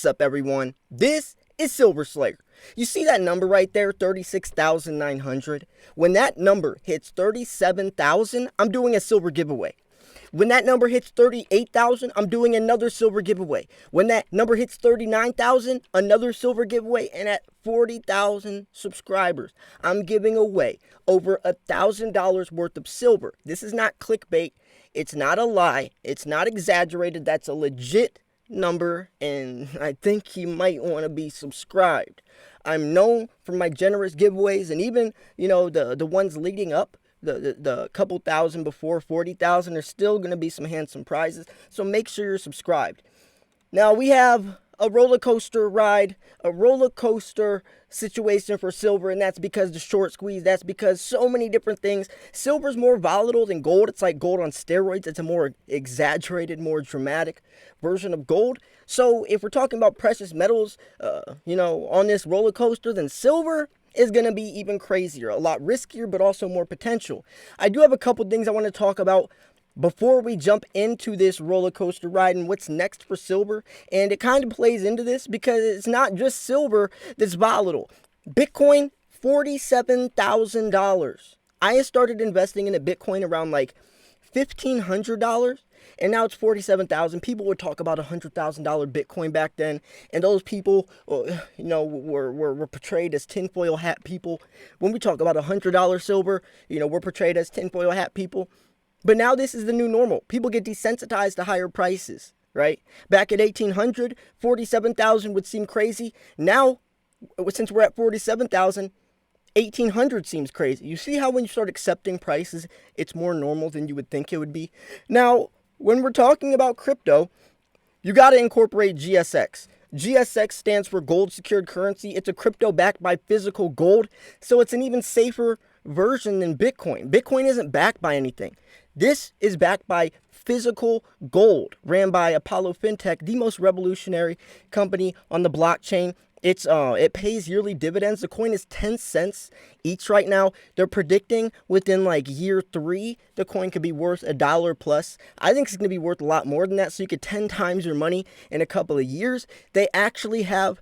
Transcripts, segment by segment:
What's up, everyone? This is Silver Slayer. You see that number right there, 36,900? When that number hits 37,000, I'm doing a silver giveaway. When that number hits 38,000, I'm doing another silver giveaway. When that number hits 39,000, another silver giveaway. And at 40,000 subscribers, I'm giving away over $1,000 worth of silver. This is not clickbait. It's not a lie. It's not exaggerated. That's a legit number, and I think you might want to be subscribed. I'm known for my generous giveaways, and even, the ones leading up, the couple thousand before 40,000, there's still going to be some handsome prizes, so make sure you're subscribed. Now, we have a roller coaster ride, a roller coaster situation for silver, and that's because the short squeeze. That's because so many different things. Silver's more volatile than gold. It's like gold on steroids. It's a more exaggerated, more dramatic version of gold. So if we're talking about precious metals, on this roller coaster, then silver is going to be even crazier, a lot riskier, but also more potential. I do have a couple things I want to talk about before we jump into this roller coaster ride and what's next for silver. And it kind of plays into this because it's not just silver that's volatile. Bitcoin, $47,000. I started investing in a Bitcoin around like $1,500, and now it's $47,000. People would talk about $100,000 Bitcoin back then, and those people, were portrayed as tinfoil hat people. When we talk about $100 silver, we're portrayed as tinfoil hat people. But now this is the new normal. People get desensitized to higher prices, right? Back at 1800, 47,000 would seem crazy. Now, since we're at 47,000, 1800 seems crazy. You see how when you start accepting prices, it's more normal than you would think it would be? Now, when we're talking about crypto, you got to incorporate GSX. GSX stands for Gold Secured Currency. It's a crypto backed by physical gold, so it's an even safer version than Bitcoin. Bitcoin isn't backed by anything. This is backed by physical gold, ran by Apollo FinTech, the most revolutionary company on the blockchain. It pays yearly dividends. The coin is 10 cents each right now. They're predicting within like year 3, the coin could be worth $1 plus. I think it's going to be worth a lot more than that. So you could 10 times your money in a couple of years. They actually have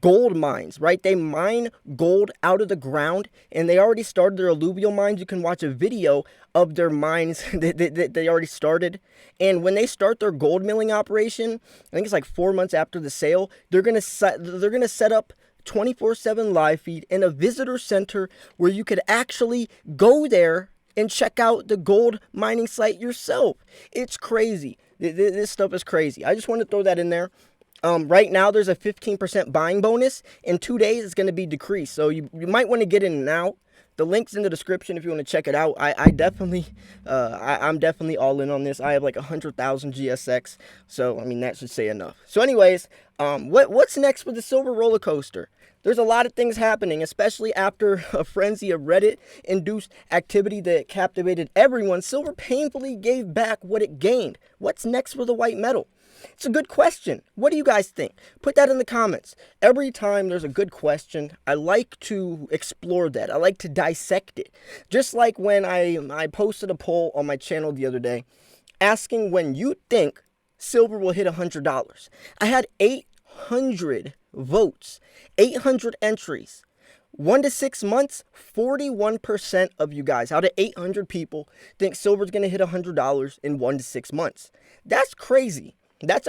gold mines, right? They mine gold out of the ground, and they already started their alluvial mines. You can watch a video of their mines that they already started. And when they start their gold milling operation, I think it's like 4 months after the sale, they're gonna set up 24/7 live feed in a visitor center where you could actually go there and check out the gold mining site yourself. It's crazy. This stuff is crazy. I just want to throw that in there. Right now, there's a 15% buying bonus. In 2 days, it's going to be decreased. So you might want to get in now. The link's in the description if you want to check it out. I'm definitely all in on this. I have like 100,000 GSX. So, that should say enough. So anyways, what's next with the silver roller coaster? There's a lot of things happening, especially after a frenzy of Reddit-induced activity that captivated everyone. Silver painfully gave back what it gained. What's next for the white metal? It's a good question. What do you guys think? Put that in the comments. Every time there's a good question, I like to explore that. I like to dissect it. Just like when I posted a poll on my channel the other day asking when you think silver will hit $100. I had 800 votes, 800 entries. 1 to 6 months, 41% of you guys out of 800 people think silver's going to hit $100 in 1 to 6 months. That's crazy. That's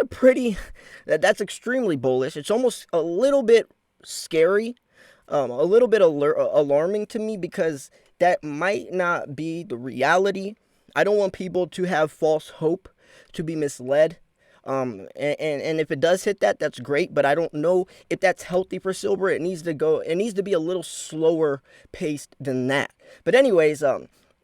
extremely bullish. It's almost a little bit scary, a little bit alarming to me because that might not be the reality. I don't want people to have false hope, to be misled. And if it does hit that, that's great, but I don't know if that's healthy for silver. It needs to be a little slower paced than that. But anyways,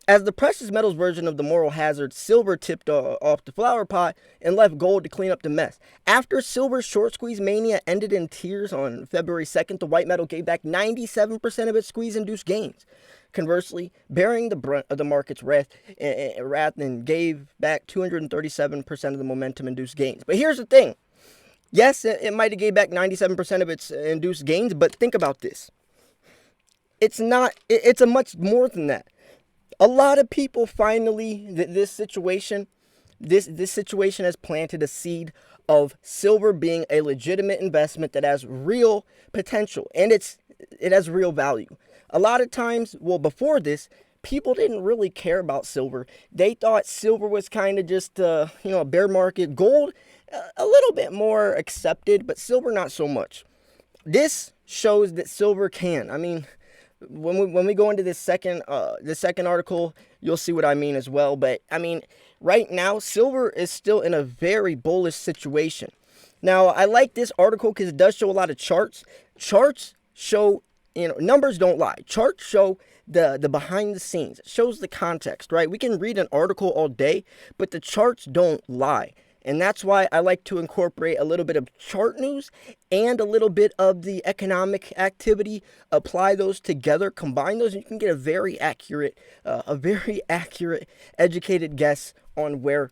as the precious metals version of the moral hazard, silver tipped off the flower pot and left gold to clean up the mess. After silver's short squeeze mania ended in tears on February 2nd, the white metal gave back 97% of its squeeze-induced gains. Conversely, bearing the brunt of the market's wrath and gave back 237% of the momentum-induced gains. But here's the thing. Yes, it might have gave back 97% of its induced gains, but think about this. It's a much more than that. A lot of people finally, this situation has planted a seed of silver being a legitimate investment that has real potential, and it has real value. A lot of times, well, before this, people didn't really care about silver. They thought silver was kind of just a bear market. Gold, a little bit more accepted, but silver not so much. This shows that silver can. I mean, when we go into this second article, you'll see what I mean as well. But I mean, right now, silver is still in a very bullish situation. Now, I like this article because it does show a lot of charts. Charts show, numbers don't lie. Charts show the behind the scenes. It shows the context, right? We can read an article all day, but the charts don't lie. And that's why I like to incorporate a little bit of chart news and a little bit of the economic activity, apply those together, combine those, and you can get a very accurate, educated guess on where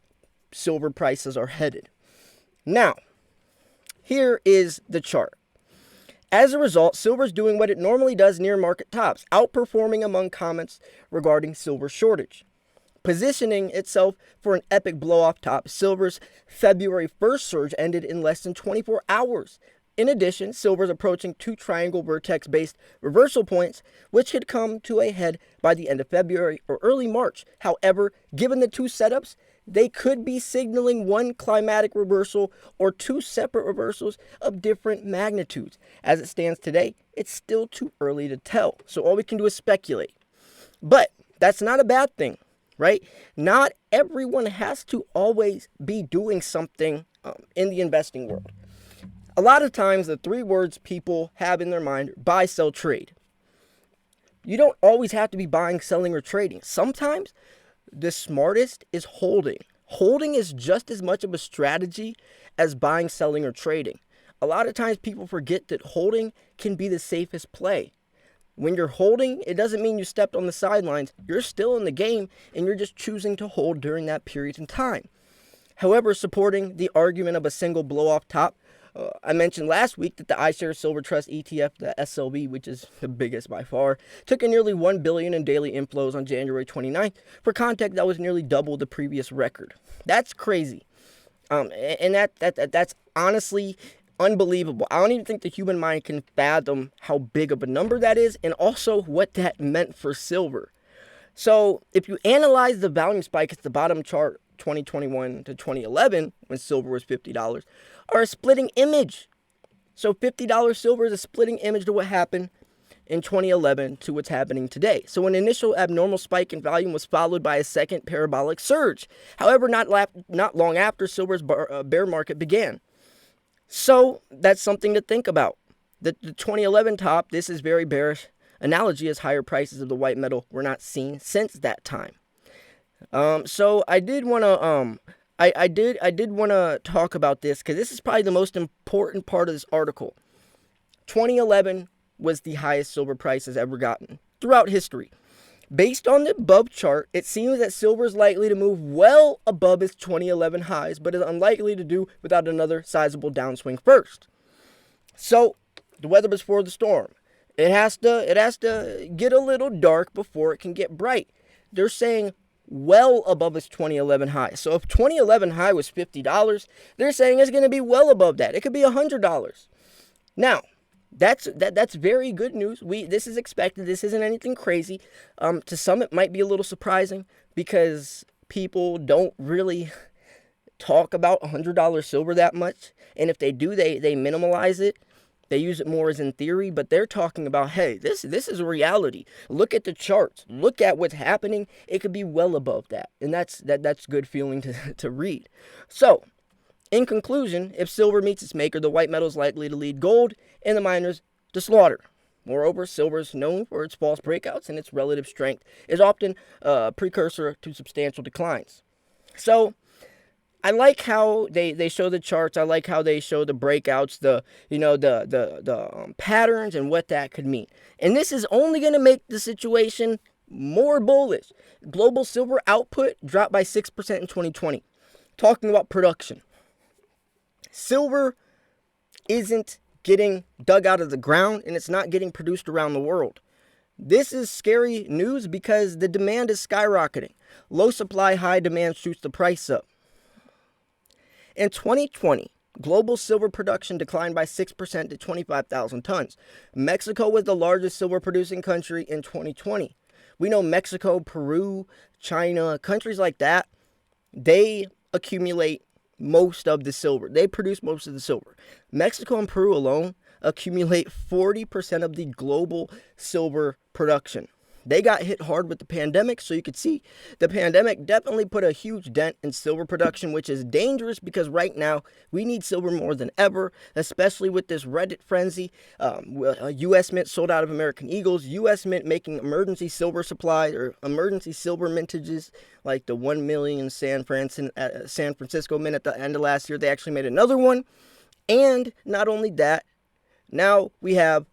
silver prices are headed. Now, here is the chart. As a result, silver is doing what it normally does near market tops, outperforming among comments regarding silver shortage. Positioning itself for an epic blow-off top, silver's February 1st surge ended in less than 24 hours. In addition, silver is approaching two triangle vertex-based reversal points, which could come to a head by the end of February or early March. However, given the two setups, they could be signaling one climatic reversal or two separate reversals of different magnitudes. As it stands today, it's still too early to tell, so all we can do is speculate. But that's not a bad thing. Right? Not everyone has to always be doing something in the investing world. A lot of times, the three words people have in their mind: buy, sell, trade. You don't always have to be buying, selling, or trading. Sometimes the smartest is holding. Holding is just as much of a strategy as buying, selling, or trading. A lot of times people forget that holding can be the safest play. When you're holding, it doesn't mean you stepped on the sidelines. You're still in the game, and you're just choosing to hold during that period in time. However, supporting the argument of a single blow-off top, I mentioned last week that the iShares Silver Trust ETF, the SLV, which is the biggest by far, took in nearly $1 billion in daily inflows on January 29th. For context, that was nearly double the previous record. That's crazy. And that's honestly unbelievable. I don't even think the human mind can fathom how big of a number that is, and also what that meant for silver. So if you analyze the volume spike at the bottom chart, 2021 to 2011, when silver was $50, are a splitting image. So $50 silver is a splitting image to what happened in 2011 to what's happening today. So an initial abnormal spike in volume was followed by a second parabolic surge. However, not long after, silver's bear market began. So that's something to think about. The 2011 top, this is very bearish analogy, as higher prices of the white metal were not seen since that time. So I did want to I did want to talk about this because this is probably the most important part of this article. 2011 was the highest silver prices ever gotten throughout history. Based on the above chart, it seems that silver is likely to move well above its 2011 highs, but is unlikely to do without another sizable downswing first. So, the weather before the storm. It has to get a little dark before it can get bright. They're saying well above its 2011 high. So if 2011 high was $50, they're saying it's going to be well above that. It could be $100. Now, that's very good news. This is expected. This isn't anything crazy. To some, it might be a little surprising because people don't really talk about $100 silver that much, and if they do, they minimalize it. They use it more as in theory, but they're talking about, hey, this is a reality. Look at the charts. Look at what's happening. It could be well above that, and that's good feeling to read. So, in conclusion, if silver meets its maker, the white metal is likely to lead gold and the miners to slaughter. Moreover, silver is known for its false breakouts, and its relative strength is often a precursor to substantial declines. So, I like how they show the charts. I like how they show the breakouts, the patterns, and what that could mean. And this is only going to make the situation more bullish. Global silver output dropped by 6% in 2020. Talking about production. Silver isn't getting dug out of the ground, and it's not getting produced around the world. This is scary news because the demand is skyrocketing. Low supply, high demand shoots the price up. In 2020, Global silver production declined by 6% to 25,000 tons. Mexico was the largest silver producing country in 2020. We know Mexico, Peru, China, countries like that, they accumulate most of the silver. They produce most of the silver. Mexico and Peru alone accumulate 40% of the global silver production. They got hit hard with the pandemic, so you could see the pandemic definitely put a huge dent in silver production, which is dangerous because right now we need silver more than ever, especially with this Reddit frenzy. U.S. Mint sold out of American Eagles. U.S. Mint making emergency silver supply or emergency silver mintages like the 1 million San Francisco Mint at the end of last year. They actually made another one. And not only that, now we have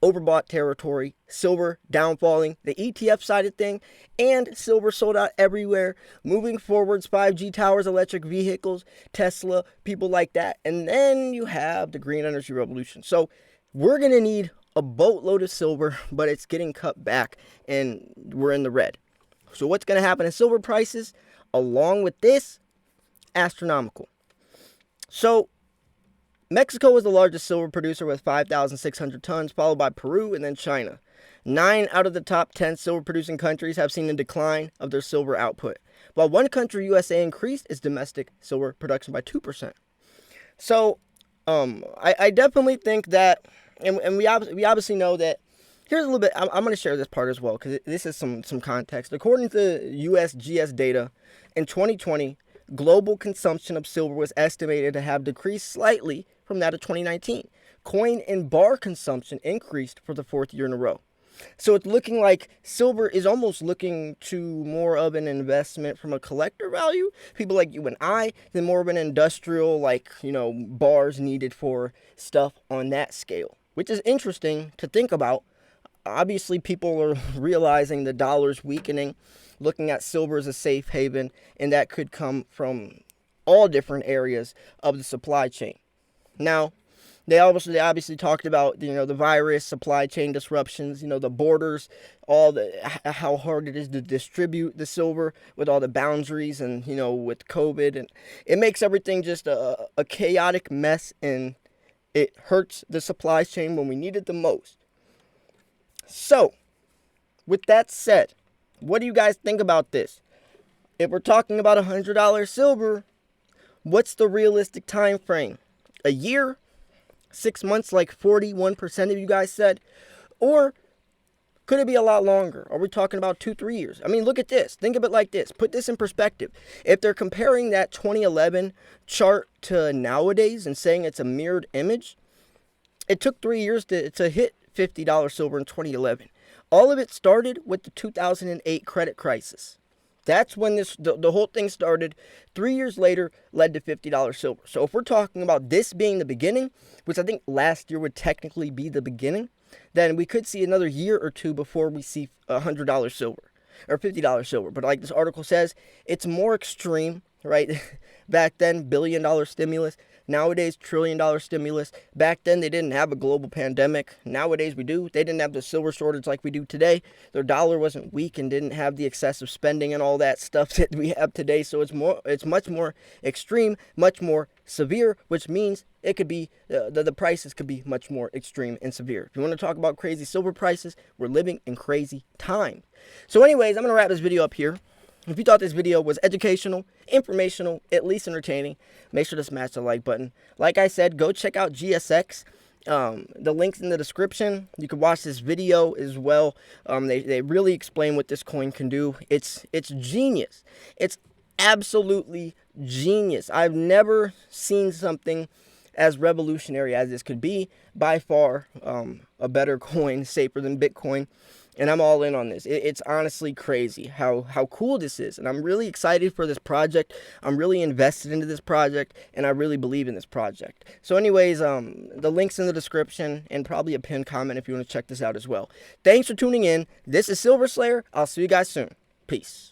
overbought territory, silver downfalling, the ETF side of thing, and silver sold out everywhere. Moving forwards, 5G towers, electric vehicles, Tesla, people like that. And then you have the green energy revolution. So we're going to need a boatload of silver, but it's getting cut back and we're in the red. So what's going to happen in silver prices? Along with this, astronomical. So Mexico was the largest silver producer with 5,600 tons, followed by Peru and then China. 9 out of the top 10 silver producing countries have seen a decline of their silver output, while one country, USA, increased its domestic silver production by 2%. So I definitely think that, and we obviously know that. Here's a little bit, I'm going to share this part as well because this is some context. According to USGS data, in 2020, global consumption of silver was estimated to have decreased slightly from that of 2019. Coin and bar consumption increased for the 4th year in a row. So it's looking like silver is almost looking to more of an investment from a collector value, people like you and I, than more of an industrial, like, bars needed for stuff on that scale, which is interesting to think about. Obviously, people are realizing the dollar's weakening, looking at silver as a safe haven, and that could come from all different areas of the supply chain. Now, they obviously talked about the virus, supply chain disruptions, the borders, how hard it is to distribute the silver with all the boundaries and with COVID, and it makes everything just a chaotic mess, and it hurts the supply chain when we need it the most. So, with that said, what do you guys think about this? If we're talking about $100 silver, what's the realistic time frame? A year? 6 months like 41% of you guys said? Or could it be a lot longer? Are we talking about 2-3 years? I mean, look at this. Think of it like this. Put this in perspective. If they're comparing that 2011 chart to nowadays and saying it's a mirrored image, it took 3 years to hit $50 silver in 2011. All of it started with the 2008 credit crisis. That's when the whole thing started. 3 years later, led to $50 silver. So if we're talking about this being the beginning, which I think last year would technically be the beginning, then we could see another year or two before we see $100 silver or $50 silver. But like this article says, it's more extreme, right? Back then, $1 billion stimulus. Nowadays, $1 trillion stimulus. Back then, they didn't have a global pandemic. Nowadays, we do. They didn't have the silver shortage like we do today. Their dollar wasn't weak and didn't have the excessive spending and all that stuff that we have today. So it's much more extreme, much more severe, which means it could be the prices could be much more extreme and severe. If you want to talk about crazy silver prices, we're living in crazy times. So anyways, I'm going to wrap this video up here. If you thought this video was educational, informational, at least entertaining, make sure to smash the like button. Like I said, go check out GSX. The link's in the description. You can watch this video as well. They really explain what this coin can do. It's genius. It's absolutely genius. I've never seen something as revolutionary as this could be. By far, a better coin, safer than Bitcoin. And I'm all in on this. It's honestly crazy how cool this is. And I'm really excited for this project. I'm really invested into this project. And I really believe in this project. So anyways, the link's in the description. And probably a pinned comment if you want to check this out as well. Thanks for tuning in. This is Silver Slayer. I'll see you guys soon. Peace.